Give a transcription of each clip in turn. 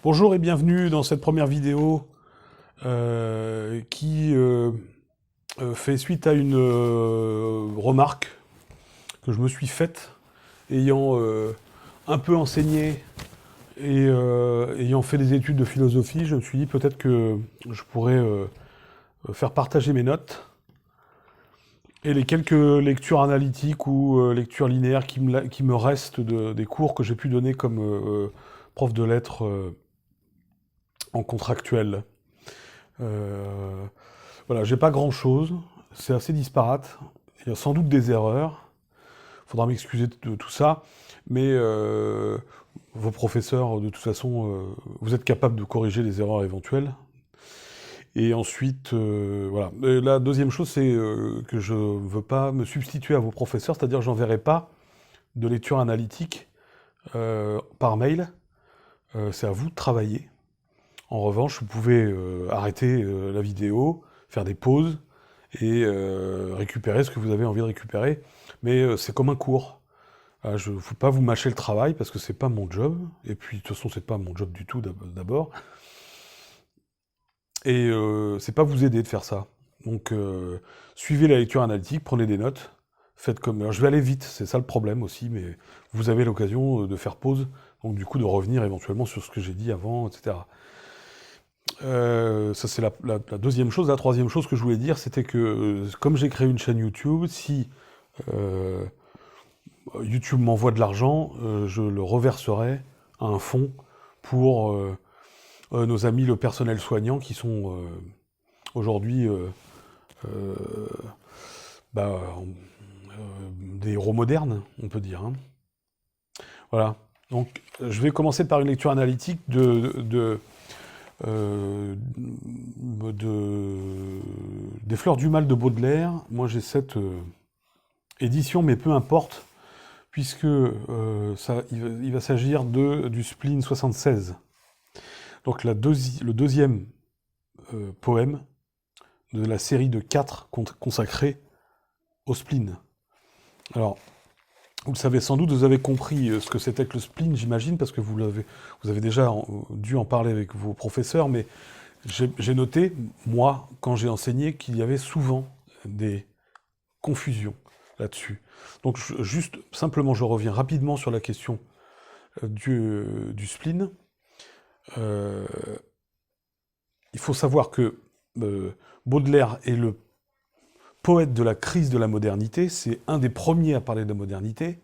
Bonjour et bienvenue dans cette première vidéo qui fait suite à une remarque que je me suis faite ayant un peu enseigné et ayant fait des études de philosophie. Je me suis dit peut-être que je pourrais faire partager mes notes et les quelques lectures analytiques ou lectures linéaires qui me restent des cours que j'ai pu donner comme prof de lettres en contractuel. Euh, voilà, j'ai pas grand-chose, c'est assez disparate, il y a sans doute des erreurs, il faudra m'excuser de tout ça, mais vos professeurs, de toute façon, vous êtes capables de corriger les erreurs éventuelles. Et ensuite, voilà. Et la deuxième chose, c'est que je ne veux pas me substituer à vos professeurs, c'est-à-dire que j'enverrai pas de lecture analytique par mail. C'est à vous de travailler. En revanche, vous pouvez arrêter la vidéo, faire des pauses et récupérer ce que vous avez envie de récupérer. Mais c'est comme un cours. Je ne veux pas vous mâcher le travail parce que c'est pas mon job. Et puis de toute façon, c'est pas mon job du tout d'abord. Et c'est pas vous aider de faire ça. Donc suivez la lecture analytique, prenez des notes, faites comme. Alors, je vais aller vite, c'est ça le problème aussi, mais vous avez l'occasion de faire pause, donc du coup de revenir éventuellement sur ce que j'ai dit avant, etc. Ça c'est la deuxième chose. La troisième chose que je voulais dire, c'était que comme j'ai créé une chaîne YouTube, si euh, YouTube m'envoie de l'argent, je le reverserai à un fonds pour nos amis le personnel soignant qui sont aujourd'hui euh, bah, des héros modernes, on peut dire, hein. Voilà. Donc je vais commencer par une lecture analytique euh, des Fleurs du Mal de Baudelaire. Moi j'ai cette édition, mais peu importe, puisque il va s'agir du spleen 76. Donc le deuxième poème de la série de 4 consacrés au spleen. Alors, vous le savez sans doute, vous avez compris ce que c'était que le spleen, j'imagine, parce que vous avez déjà dû en parler avec vos professeurs, mais j'ai noté, moi, quand j'ai enseigné, qu'il y avait souvent des confusions là-dessus. Donc, juste, simplement, je reviens rapidement sur la question du spleen. Euh, il faut savoir que Baudelaire est le poète de la crise de la modernité, c'est un des premiers à parler de la modernité,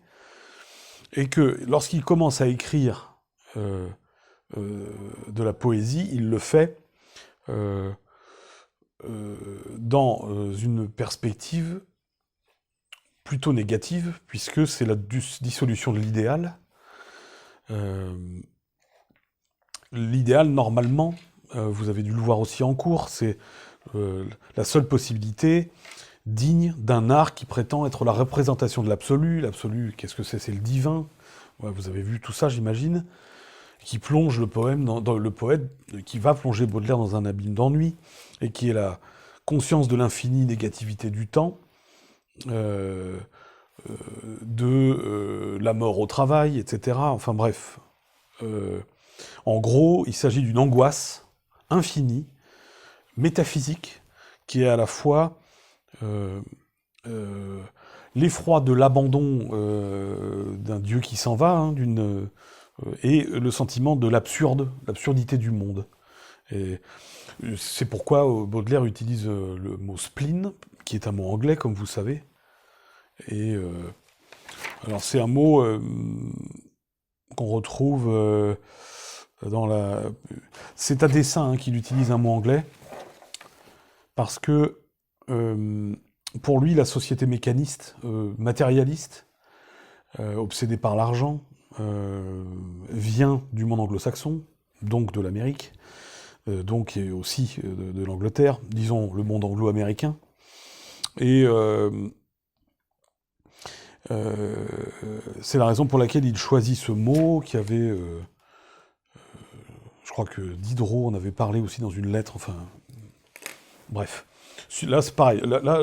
et que lorsqu'il commence à écrire euh, de la poésie, il le fait euh, dans une perspective plutôt négative, puisque c'est la dissolution de l'idéal. Euh, L'idéal, normalement, vous avez dû le voir aussi en cours, c'est la seule possibilité digne d'un art qui prétend être la représentation de l'absolu. L'absolu, qu'est-ce que c'est? C'est le divin. Ouais, vous avez vu tout ça, j'imagine. Qui plonge le poème dans le poète, qui va plonger Baudelaire dans un abîme d'ennui, et qui est la conscience de l'infinie négativité du temps, euh, de la mort au travail, etc. Enfin bref. Euh, En gros, il s'agit d'une angoisse infinie, métaphysique, qui est à la fois euh, euh, l'effroi de l'abandon d'un Dieu qui s'en va, hein, et le sentiment de l'absurdité du monde. Et c'est pourquoi Baudelaire utilise le mot spleen, qui est un mot anglais, comme vous savez. Et alors c'est un mot qu'on retrouve dans la. C'est à dessein hein, qu'il utilise un mot anglais, parce que euh, pour lui, la société mécaniste, matérialiste, obsédée par l'argent, vient du monde anglo-saxon, donc de l'Amérique, donc et aussi de l'Angleterre, disons le monde anglo-américain. Et euh, c'est la raison pour laquelle il choisit ce mot qui avait, je crois que Diderot en avait parlé aussi dans une lettre, enfin, bref. Là, c'est pareil. Là,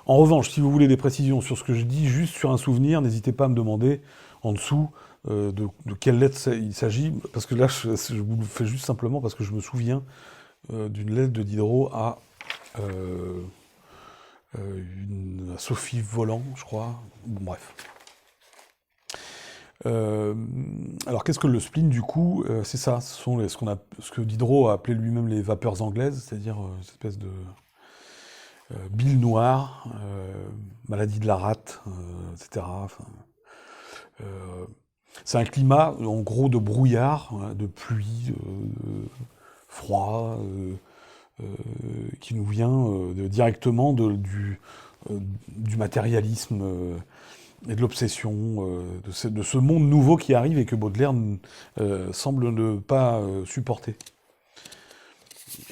en revanche, si vous voulez des précisions sur ce que je dis, juste sur un souvenir, n'hésitez pas à me demander en dessous de quelle lettre il s'agit, parce que là, je vous le fais juste simplement parce que je me souviens d'une lettre de Diderot euh, à Sophie Volant, je crois. Bon, bref. Alors qu'est-ce que le spleen du coup? C'est ça, ce sont ce que Diderot a appelé lui-même les vapeurs anglaises, c'est-à-dire cette espèce de bile noire, maladie de la rate, etc. Enfin, euh, c'est un climat en gros de brouillard, hein, de pluie, de froid, euh, qui nous vient directement du matérialisme et de l'obsession, de ce monde nouveau qui arrive et que Baudelaire semble ne pas supporter.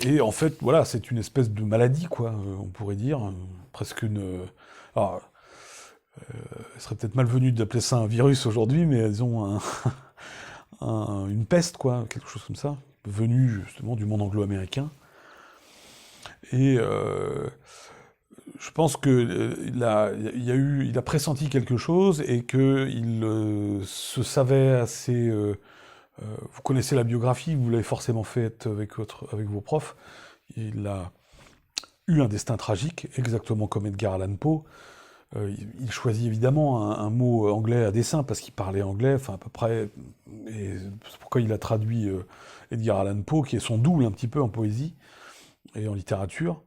Et en fait, voilà, c'est une espèce de maladie, quoi, on pourrait dire, presque une... alors, il serait peut-être malvenu d'appeler ça un virus aujourd'hui, mais disons une peste, quoi, quelque chose comme ça, venue justement du monde anglo-américain. Et je pense que il a pressenti quelque chose et qu'il se savait assez. Vous connaissez la biographie, vous l'avez forcément faite avec vos profs. Il a eu un destin tragique, exactement comme Edgar Allan Poe. Il choisit évidemment un mot anglais à dessein parce qu'il parlait anglais, enfin à peu près. Et c'est pourquoi il a traduit Edgar Allan Poe, qui est son double un petit peu en poésie et en littérature.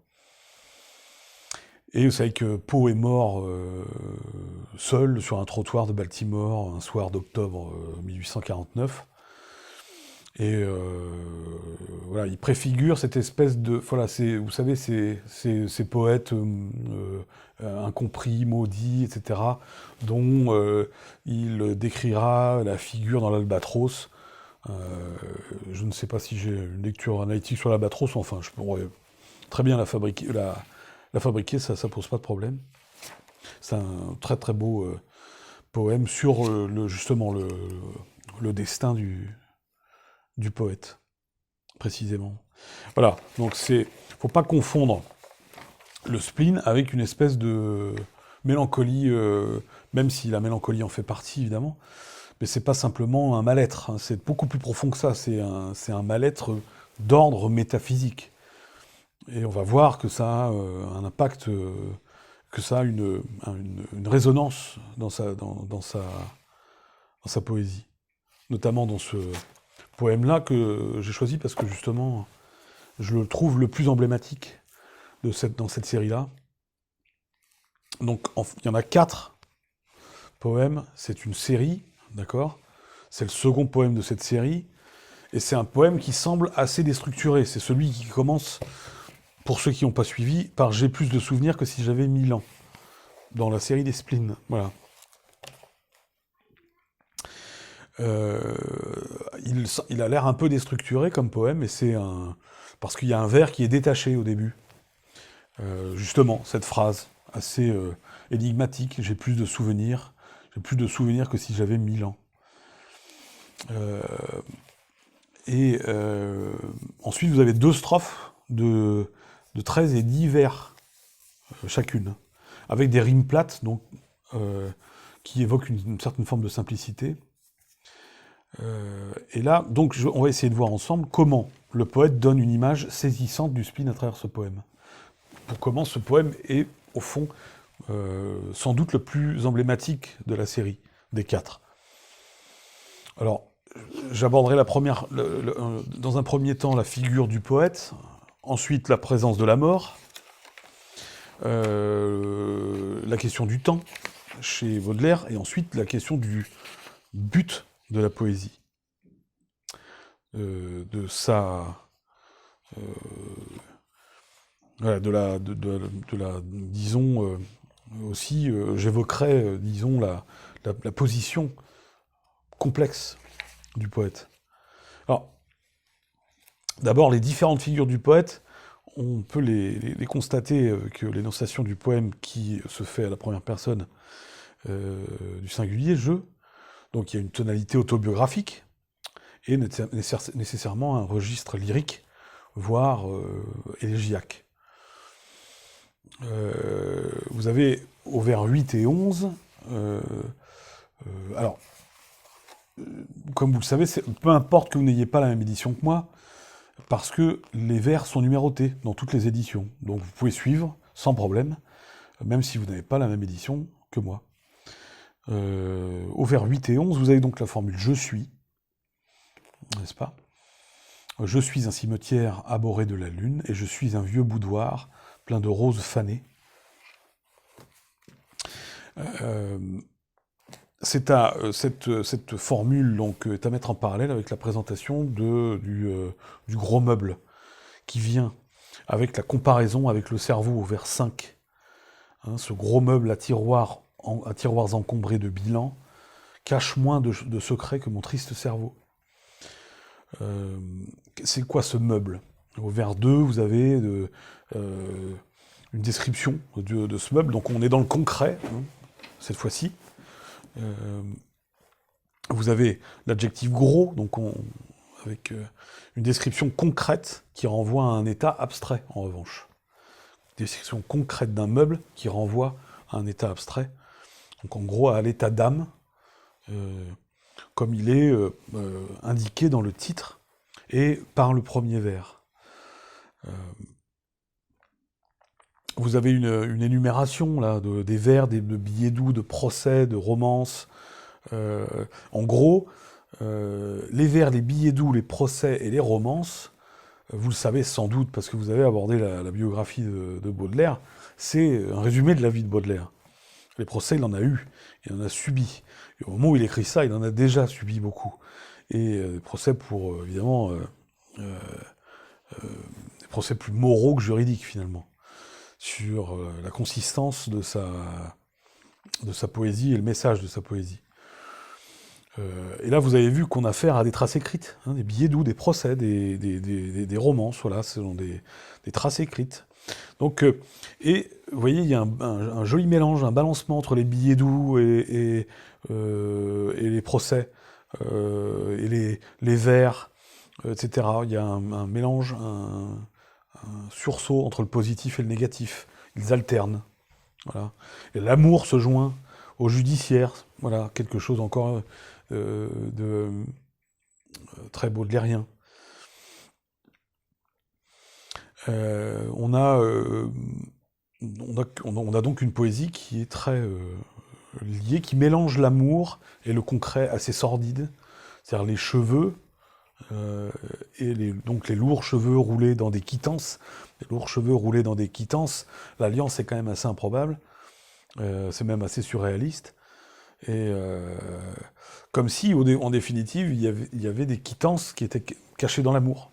Et vous savez que Poe est mort seul sur un trottoir de Baltimore un soir d'octobre 1849. Et voilà, il préfigure cette espèce de... Voilà, vous savez, ces poètes incompris, maudits, etc., dont il décrira la figure dans l'Albatros. Euh, je ne sais pas si j'ai une lecture analytique sur l'Albatros, enfin, je pourrais très bien la fabriquer, ça pose pas de problème. C'est un très très beau poème sur justement le destin du poète, précisément. Voilà, donc faut pas confondre le spleen avec une espèce de mélancolie, même si la mélancolie en fait partie évidemment, mais c'est pas simplement un mal-être, hein, c'est beaucoup plus profond que ça, c'est un mal-être d'ordre métaphysique. Et on va voir que ça a un impact, que ça a une résonance dans sa poésie. Notamment dans ce poème-là que j'ai choisi parce que justement, je le trouve le plus emblématique dans cette série-là. Donc il y en a 4 poèmes, c'est une série, d'accord? C'est le second poème de cette série, et c'est un poème qui semble assez déstructuré. C'est celui qui commence, pour ceux qui n'ont pas suivi, par « J'ai plus de souvenirs que si j'avais 1000 ans », dans la série des spleens. Voilà. Il a l'air un peu déstructuré comme poème, et parce qu'il y a un vers qui est détaché au début. Justement, cette phrase assez énigmatique, j'ai plus de souvenirs que si j'avais 1000 ans. Et ensuite, vous avez 2 strophes de 13 et 10 vers chacune, avec des rimes plates, donc, qui évoquent une certaine forme de simplicité. Et là, donc, on va essayer de voir ensemble comment le poète donne une image saisissante du spleen à travers ce poème. Pour comment ce poème est, au fond, sans doute le plus emblématique de la série, des 4. Alors, j'aborderai dans un premier temps la figure du poète, ensuite la présence de la mort, la question du temps chez Baudelaire, et ensuite la question du but de la poésie, voilà, disons, aussi, j'évoquerai, disons, la position complexe du poète. Alors, d'abord, les différentes figures du poète, on peut les constater que l'énonciation du poème qui se fait à la première personne du singulier, je, donc il y a une tonalité autobiographique, et nécessairement un registre lyrique, voire élégiaque. Vous avez au vers 8 et 11, alors, comme vous le savez, peu importe que vous n'ayez pas la même édition que moi, parce que les vers sont numérotés dans toutes les éditions. Donc vous pouvez suivre sans problème, même si vous n'avez pas la même édition que moi. Au vers 8 et 11, vous avez donc la formule «je suis», n'est-ce pas? Je suis un cimetière abhorré de la lune, et je suis un vieux boudoir plein de roses fanées. Cette formule donc, est à mettre en parallèle avec la présentation du gros meuble, qui vient avec la comparaison avec le cerveau au vers 5. Hein, ce gros meuble à tiroirs encombrés de bilans cache moins de secrets que mon triste cerveau. C'est quoi ce meuble? Au vers 2, vous avez une description de ce meuble, donc on est dans le concret, hein, cette fois-ci. Vous avez l'adjectif gros, donc avec une description concrète qui renvoie à un état abstrait, en revanche. Description concrète d'un meuble qui renvoie à un état abstrait, donc en gros à l'état d'âme, comme il est indiqué dans le titre et par le premier vers. Vous avez une énumération là, des vers, de billets doux, de procès, de romances. En gros, les vers, les billets doux, les procès et les romances, vous le savez sans doute parce que vous avez abordé la biographie de Baudelaire, c'est un résumé de la vie de Baudelaire. Les procès, il en a eu, il en a subi. Et au moment où il écrit ça, il en a déjà subi beaucoup. Et des procès pour, évidemment, des procès plus moraux que juridiques, finalement, sur la consistance de sa poésie et le message de sa poésie. Et là, vous avez vu qu'on a affaire à des traces écrites, hein, des billets doux, des procès, des romances, voilà, ce sont des traces écrites. Donc, et vous voyez, il y a un joli mélange, un balancement entre les billets doux et les procès, et les vers, etc. Il y a un mélange, un sursaut entre le positif et le négatif. Ils alternent. Voilà. Et l'amour se joint au judiciaire. Voilà, quelque chose encore de très baudelairien. On a donc une poésie qui est très liée, qui mélange l'amour et le concret assez sordide. C'est-à-dire les cheveux, et donc les lourds cheveux roulés dans des quittances. Les lourds cheveux roulés dans des quittances, l'alliance est quand même assez improbable. C'est même assez surréaliste. Et comme si, en définitive, il y avait des quittances qui étaient cachées dans l'amour.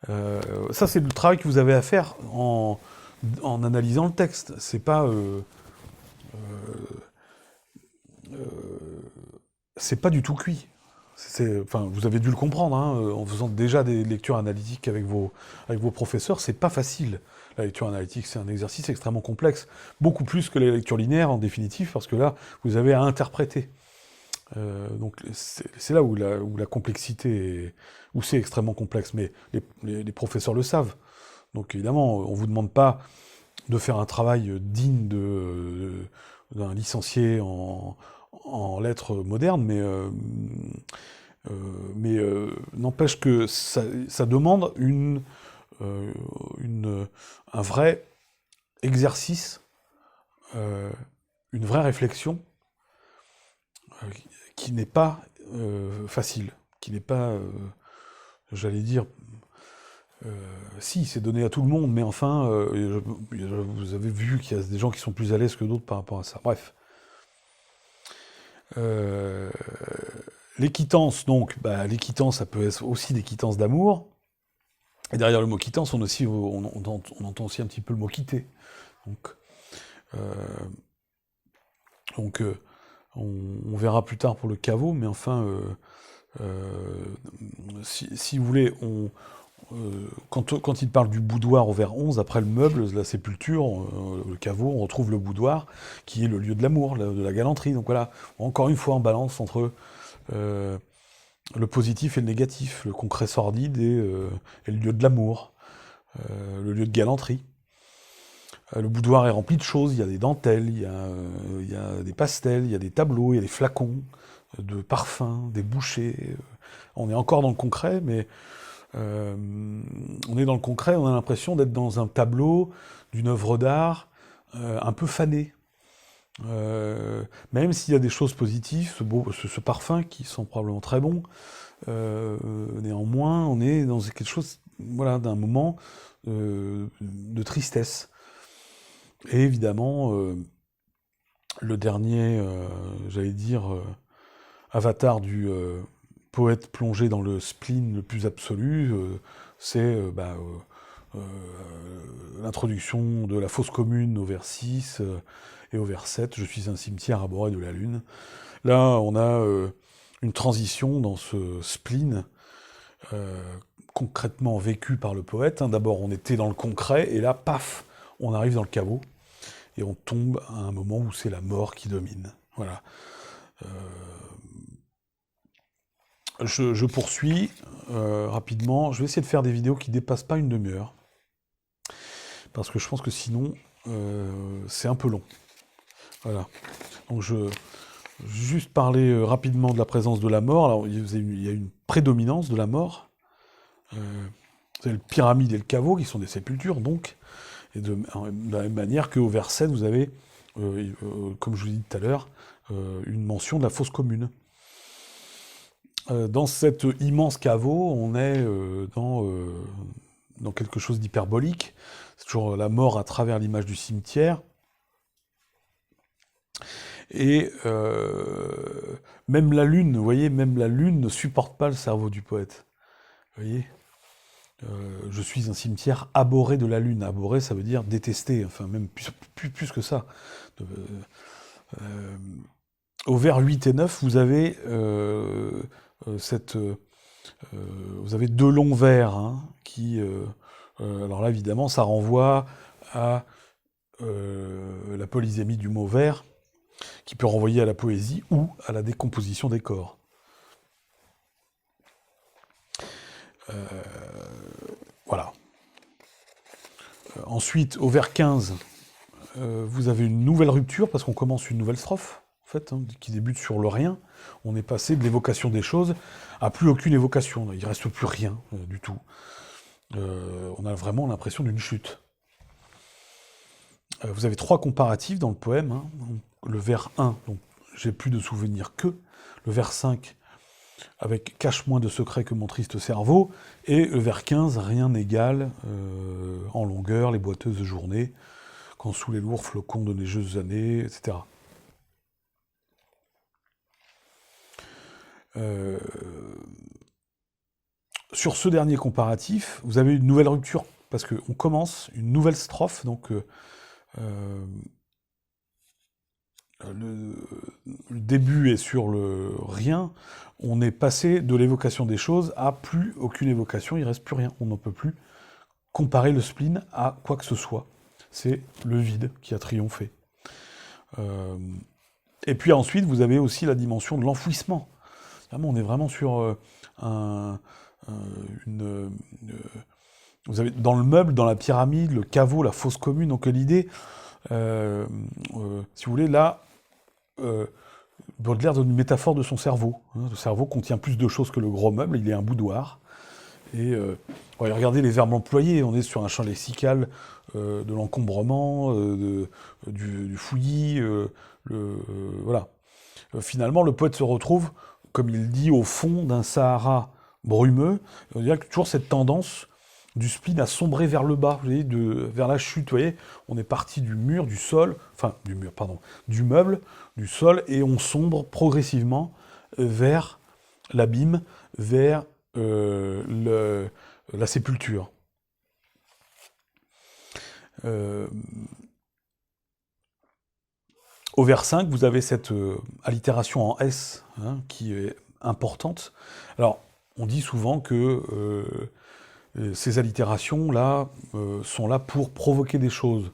Ça, c'est le travail que vous avez à faire en analysant le texte. C'est pas, c'est pas du tout cuit. Enfin, vous avez dû le comprendre, hein, en faisant déjà des lectures analytiques avec vos professeurs, c'est pas facile. La lecture analytique, c'est un exercice extrêmement complexe, beaucoup plus que les lectures linéaires en définitive, parce que là, vous avez à interpréter. Donc c'est là où la complexité, où c'est extrêmement complexe, mais les professeurs le savent. Donc évidemment, on vous demande pas de faire un travail digne d'un licencié en lettres modernes, mais n'empêche que ça demande un vrai exercice, une vraie réflexion qui n'est pas facile, qui n'est pas, j'allais dire, si, c'est donné à tout le monde, mais enfin, vous avez vu qu'il y a des gens qui sont plus à l'aise que d'autres par rapport à ça. Bref. Les quittances, donc, les quittances, ça peut être aussi des quittances d'amour. Et derrière le mot quittance, on entend aussi un petit peu le mot quitter. Donc, on verra plus tard pour le caveau, mais enfin, si vous voulez, quand il parle du boudoir au vers 11, après le meuble, la sépulture, le caveau, on retrouve le boudoir, qui est le lieu de l'amour, de la galanterie. Donc voilà, encore une fois en balance entre le positif et le négatif, le concret sordide et le lieu de l'amour, le lieu de galanterie. Le boudoir est rempli de choses, il y a des dentelles, il y a des pastels, il y a des tableaux, il y a des flacons, de parfums, des bouchées. On est encore dans le concret, mais on est dans le concret, on a l'impression d'être dans un tableau d'une œuvre d'art un peu fanée. Même s'il y a des choses positives, ce parfum qui sent probablement très bon, néanmoins, on est dans quelque chose, voilà, d'un moment de tristesse. Et évidemment, le dernier, j'allais dire, avatar du poète plongé dans le spleen le plus absolu, c'est l'introduction de la fosse commune au vers 6 et au vers 7, je suis un cimetière arboré de la lune. Là, on a une transition dans ce spleen concrètement vécu par le poète. D'abord, on était dans le concret, et là, paf, on arrive dans le caveau, et on tombe à un moment où c'est la mort qui domine. Voilà. Je poursuis rapidement. Je vais essayer de faire des vidéos qui ne dépassent pas une demi-heure, parce que je pense que sinon, c'est un peu long. Voilà. Donc juste parler rapidement de la présence de la mort. Alors, il y a une prédominance de la mort. Vous avez le pyramide et le caveau, qui sont des sépultures, donc. Et de la même manière qu'au vers 7, vous avez, comme je vous l'ai dit tout à l'heure, une mention de la fosse commune. Dans cet immense caveau, on est dans quelque chose d'hyperbolique. C'est toujours la mort à travers l'image du cimetière. Et même la lune, vous voyez, même la lune ne supporte pas le cerveau du poète. Vous voyez, je suis un cimetière abhorré de la lune. Abhorré, ça veut dire détesté, enfin même plus que ça. Au vers 8 et 9, vous avez vous avez deux longs vers, qui... alors là, évidemment, ça renvoie à la polysémie du mot vers, qui peut renvoyer à la poésie ou à la décomposition des corps. Voilà. Ensuite, au vers 15, vous avez une nouvelle rupture, parce qu'on commence une nouvelle strophe, en fait, qui débute sur le rien. On est passé de l'évocation des choses à plus aucune évocation. Il ne reste plus rien du tout. On a vraiment l'impression d'une chute. Vous avez trois comparatifs dans le poème. Le vers 1, donc j'ai plus de souvenirs que. Le vers 5, avec cache moins de secrets que mon triste cerveau. Et le vers 15, rien n'égale en longueur les boiteuses journées, quand sous les lourds flocons de neigeuses années, etc. Sur ce dernier comparatif, vous avez une nouvelle rupture, parce qu'on commence une nouvelle strophe, donc le début est sur le rien, on est passé de l'évocation des choses à plus aucune évocation, il ne reste plus rien, on ne peut plus comparer le spleen à quoi que ce soit. C'est le vide qui a triomphé. Et puis ensuite, vous avez aussi la dimension de l'enfouissement. On est vraiment sur vous avez dans le meuble, dans la pyramide, le caveau, la fosse commune. Donc l'idée, si vous voulez, là, Baudelaire donne une métaphore de son cerveau. Le cerveau contient plus de choses que le gros meuble, il est un boudoir. Et regardez les verbes employés, on est sur un champ lexical de l'encombrement, du fouillis, voilà. Finalement, le poète se retrouve, comme il dit, au fond d'un Sahara brumeux. Il y a toujours cette tendance du spleen à sombrer vers le bas, vous voyez, vers la chute. Vous voyez, on est parti du mur, du sol, enfin du meuble, du sol, et on sombre progressivement vers l'abîme, vers la sépulture. Au vers 5, vous avez cette allitération en S qui est importante. Alors, on dit souvent que ces allitérations-là sont là pour provoquer des choses.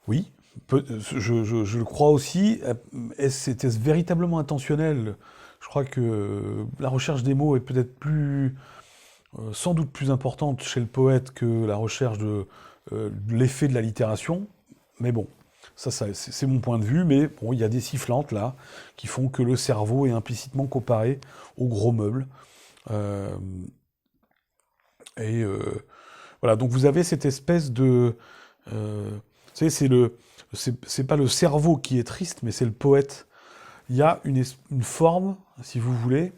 Oui, je le crois aussi. Était-ce véritablement intentionnel? Je crois que la recherche des mots est peut-être sans doute plus importante chez le poète que la recherche de l'effet de l'allitération. Mais bon, C'est mon point de vue, mais bon, il y a des sifflantes là qui font que le cerveau est implicitement comparé au gros meuble. Euh, et voilà, donc vous avez cette espèce de... vous savez, c'est pas le cerveau qui est triste, mais c'est le poète. Il y a une forme, si vous voulez,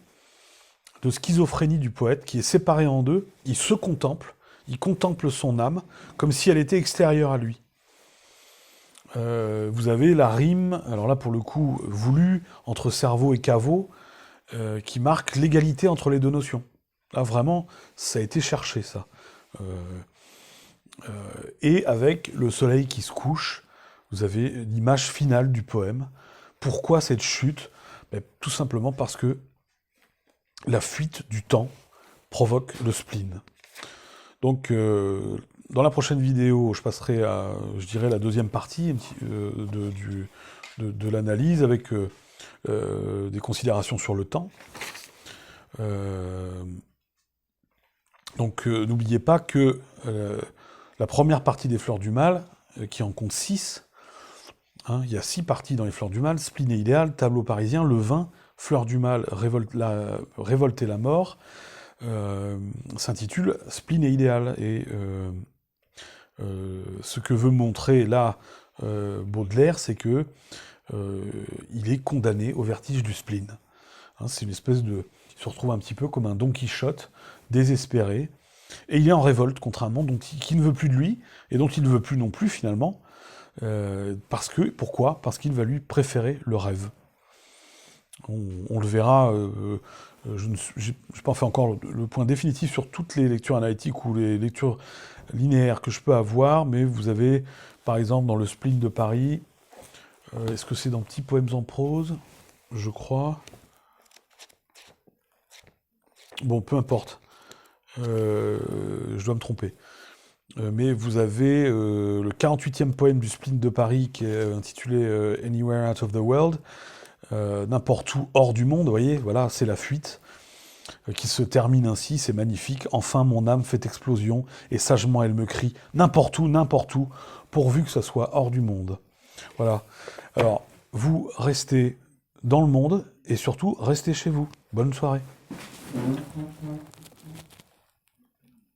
de schizophrénie du poète qui est séparée en deux. Il contemple son âme comme si elle était extérieure à lui. Vous avez la rime, alors là pour le coup voulue, entre cerveau et caveau, qui marque l'égalité entre les deux notions. Là vraiment, ça a été cherché ça. Euh, et avec le soleil qui se couche, vous avez l'image finale du poème. Pourquoi cette chute? Ben, tout simplement parce que la fuite du temps provoque le spleen. Donc, dans la prochaine vidéo, je passerai à, je dirais, la deuxième partie de l'analyse avec des considérations sur le temps. Donc, n'oubliez pas que la première partie des Fleurs du Mal, qui en compte 6, hein, il y a 6 parties dans les Fleurs du Mal, spleen et idéal, tableau parisien, le vin, Fleurs du Mal, révolte et la mort, s'intitule Spleen et idéal. Et ce que veut montrer là Baudelaire, c'est que il est condamné au vertige du spleen. Hein, c'est une espèce de... Il se retrouve un petit peu comme un Don Quichotte, désespéré, et il est en révolte contre un monde qui ne veut plus de lui, et dont il ne veut plus non plus finalement, pourquoi? Parce qu'il va lui préférer le rêve. On le verra, je n'ai pas fait encore le point définitif sur toutes les lectures analytiques ou les lectures linéaires que je peux avoir, mais vous avez, par exemple, dans le Spleen de Paris, est-ce que c'est dans Petits poèmes en prose? Je crois. Bon, peu importe. Je dois me tromper. Mais vous avez le 48e poème du Spleen de Paris qui est intitulé Anywhere Out of the World, n'importe où hors du monde, vous voyez, voilà, c'est la fuite, qui se termine ainsi, c'est magnifique. Enfin, mon âme fait explosion, et sagement elle me crie, n'importe où, pourvu que ça soit hors du monde. Voilà. Alors, vous restez dans le monde, et surtout, restez chez vous. Bonne soirée.